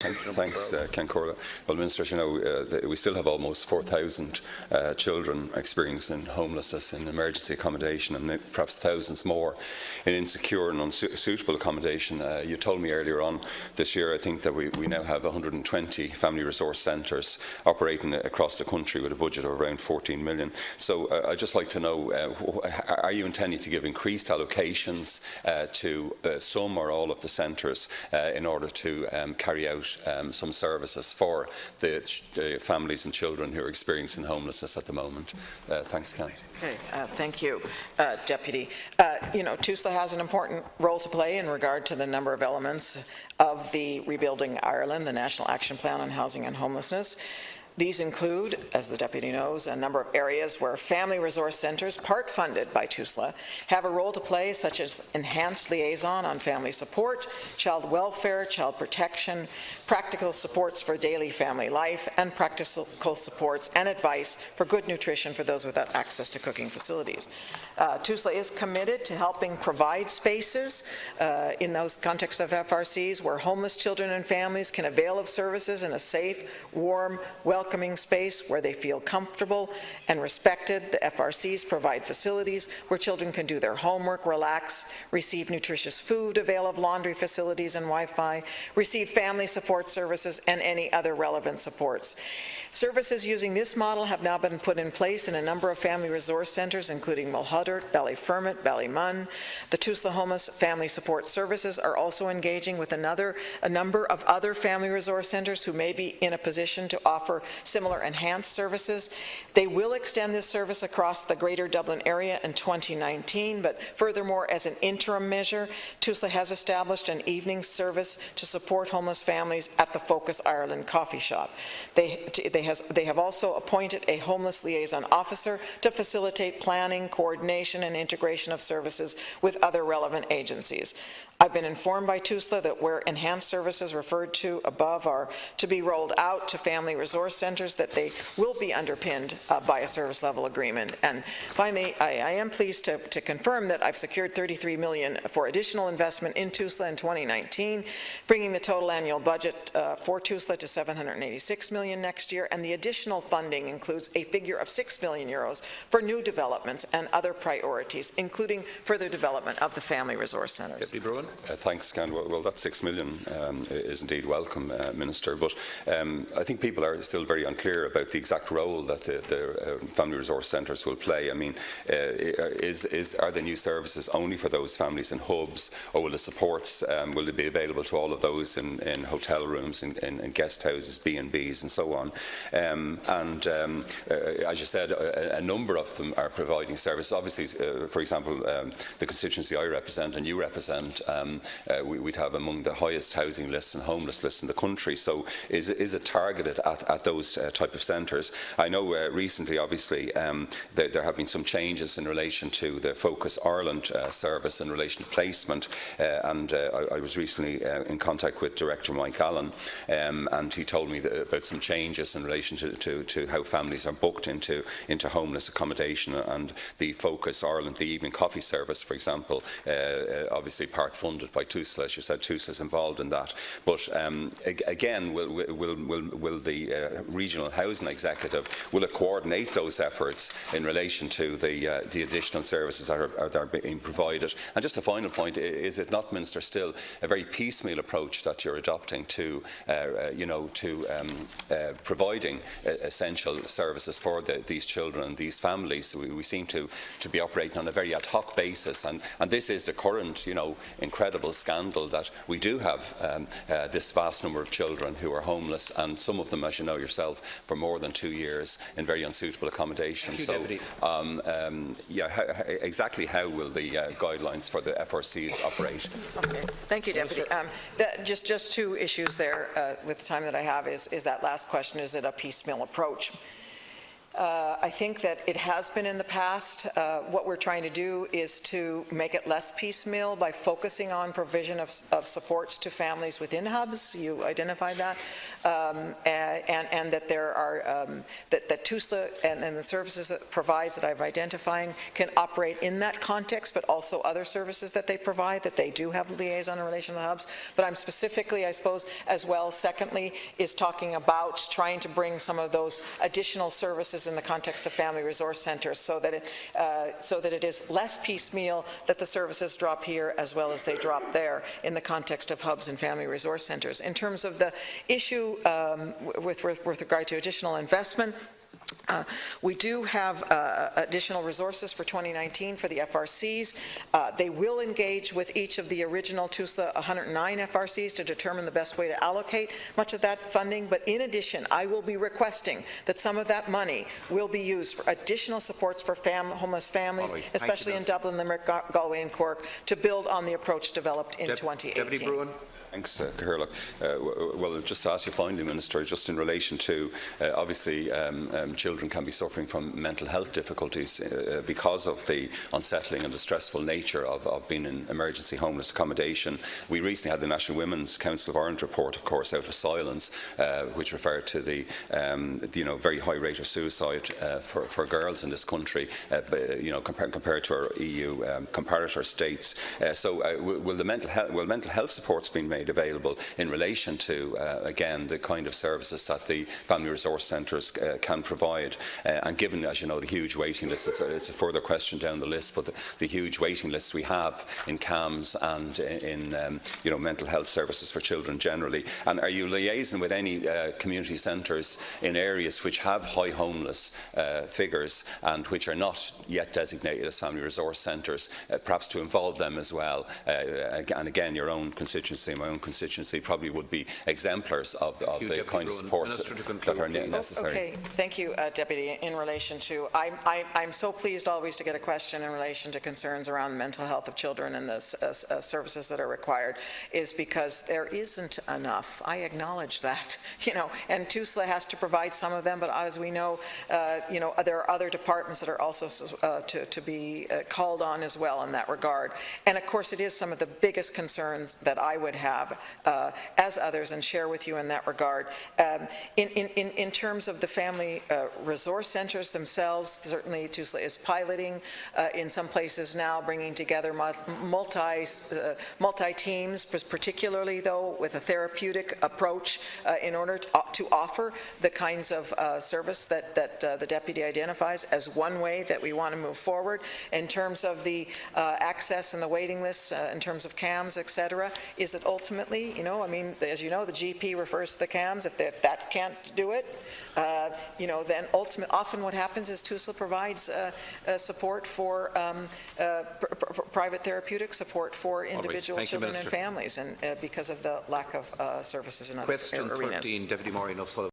Thanks, Ken Corla. Well, Minister, as you know, we still have almost 4,000 children experiencing homelessness in emergency accommodation, and perhaps thousands more in insecure and unsuitable accommodation. You told me earlier on this year, I think, that we now have 120 family resource centres operating across the country with a budget of around 14 million. So I'd just like to know, are you intending to give increased allocations to some or all of the centres in order to carry out some services for the families and children who are experiencing homelessness at the moment? Thanks, Ken. Okay, thank you, Deputy. You know, TUSLA has an important role to play in regard to the number of elements of the Rebuilding Ireland, the National Action Plan on Housing and Homelessness. These include, as the Deputy knows, a number of areas where family resource centres, part funded by TUSLA, have a role to play, such as enhanced liaison on family support, child welfare, child protection, practical supports for daily family life, and practical supports and advice for good nutrition for those without access to cooking facilities. TUSLA is committed to helping provide spaces in those contexts of FRCs where homeless children and families can avail of services in a safe, warm, welcoming space where they feel comfortable and respected. The FRCs provide facilities where children can do their homework, relax, receive nutritious food, avail of laundry facilities and Wi-Fi, receive family support services and any other relevant supports. Services using this model have now been put in place in a number of family resource centres, including Mulhuddart, Ballyfermot, Ballymun. The TUSLA Homeless Family Support Services are also engaging with a number of other family resource centres who may be in a position to offer similar enhanced services. They will extend this service across the Greater Dublin area in 2019, but furthermore, as an interim measure, TUSLA has established an evening service to support homeless families at the Focus Ireland coffee shop. They have also appointed a homeless liaison officer to facilitate planning, coordination and integration of services with other relevant agencies. I've been informed by TUSLA that where enhanced services referred to above are to be rolled out to family resource centres, that they will be underpinned by a service level agreement. And finally, I am pleased to confirm that I've secured 33 million for additional investment in TUSLA in 2019, bringing the total annual budget for TUSLA to 786 million next year, and the additional funding includes a figure of 6 million euros for new developments and other priorities, including further development of the family resource centres. Deputy Broughan. Thanks, Ken. Well, that 6 million is indeed welcome, Minister, but I think people are still very unclear about the exact role that the family resource centres will play. I mean, are the new services only for those families in hubs, or will the supports, will they be available to all of those in hotel rooms, in guest houses, B&Bs and so on? As you said, a number of them are providing services. Obviously, for example, the constituency I represent and you represent, we'd have among the highest housing lists and homeless lists in the country. So is it targeted at those type of centres? I know recently, obviously, there have been some changes in relation to the Focus Ireland service in relation to placement, and I was recently in contact with Director Mike Allen, and he told me about some changes in relation to how families are booked into homeless accommodation, and the Focus Ireland, the evening coffee service, for example, obviously part funded by TUSLA. As you said, TUSLA is involved in that. But again, will the regional housing executive, will it coordinate those efforts in relation to the additional services that are being provided? And just a final point: is it not, Minister, still a very piecemeal approach that you're adopting to providing essential services for these children and these families? We seem to be operating on a very ad hoc basis, and this is the current, incredible scandal that we do have this vast number of children who are homeless, and some of them, as you know yourself, for more than 2 years in very unsuitable accommodation. Exactly how will the guidelines for the FRCs operate? Okay. Thank you, Deputy. Just two issues there with the time that I have is that last question: is it a piecemeal approach? I think that it has been in the past. What we're trying to do is to make it less piecemeal by focusing on provision of supports to families within hubs. You identified that. And that there are, that TUSLA and the services that it provides that I've identifying can operate in that context, but also other services that they provide, that they do have liaison in relation to the hubs. But I'm specifically, I suppose, as well, secondly, is talking about trying to bring some of those additional services in the context of family resource centres so that it is less piecemeal, that the services drop here as well as they drop there in the context of hubs and family resource centres. In terms of the issue with regard to additional investment, we do have additional resources for 2019 for the FRCs. They will engage with each of the original TUSLA 109 FRCs to determine the best way to allocate much of that funding. But in addition, I will be requesting that some of that money will be used for additional supports for homeless families, especially in Dublin, Limerick, Galway and Cork, to build on the approach developed in 2018. Deputy Broughan. Thanks, Catherine. Well, just to ask you finally, Minister, just in relation to, obviously, children can be suffering from mental health difficulties because of the unsettling and the stressful nature of being in emergency homeless accommodation. We recently had the National Women's Council of Ireland report, of course, out of silence, which referred to the very high rate of suicide for girls in this country, compared to our EU comparator states. Will mental health supports being made available in relation to, again, the kind of services that the family resource centres can provide? And given, as you know, the huge waiting list, it's a further question down the list, but the huge waiting lists we have in CAMS and in mental health services for children generally. And are you liaising with any community centres in areas which have high homeless figures and which are not yet designated as family resource centres, perhaps to involve them as well? And again, your own constituency, my own constituency, probably would be exemplars of the kind of supports that are necessary. Okay, thank you, Deputy. In relation to, I'm so pleased always to get a question in relation to concerns around the mental health of children and the services that are required, is because there isn't enough. I acknowledge that, and TUSLA has to provide some of them, but as we know, there are other departments that are also to be called on as well in that regard. And of course, it is some of the biggest concerns that I would have as others, and share with you in that regard. In terms of the family resource centres themselves, certainly TUSLA is piloting in some places now, bringing together multi-teams, particularly though with a therapeutic approach in order to offer the kinds of service that the Deputy identifies as one way that we want to move forward. In terms of the access and the waiting lists, in terms of CAMS, etc., is that ultimately, as you know, the GP refers to the CAMS. If that can't do it, then often what happens is TUSLA provides support for private therapeutic support for individual children and families, and because of the lack of services in other arenas. Question 13, Deputy Maureen O'Sullivan.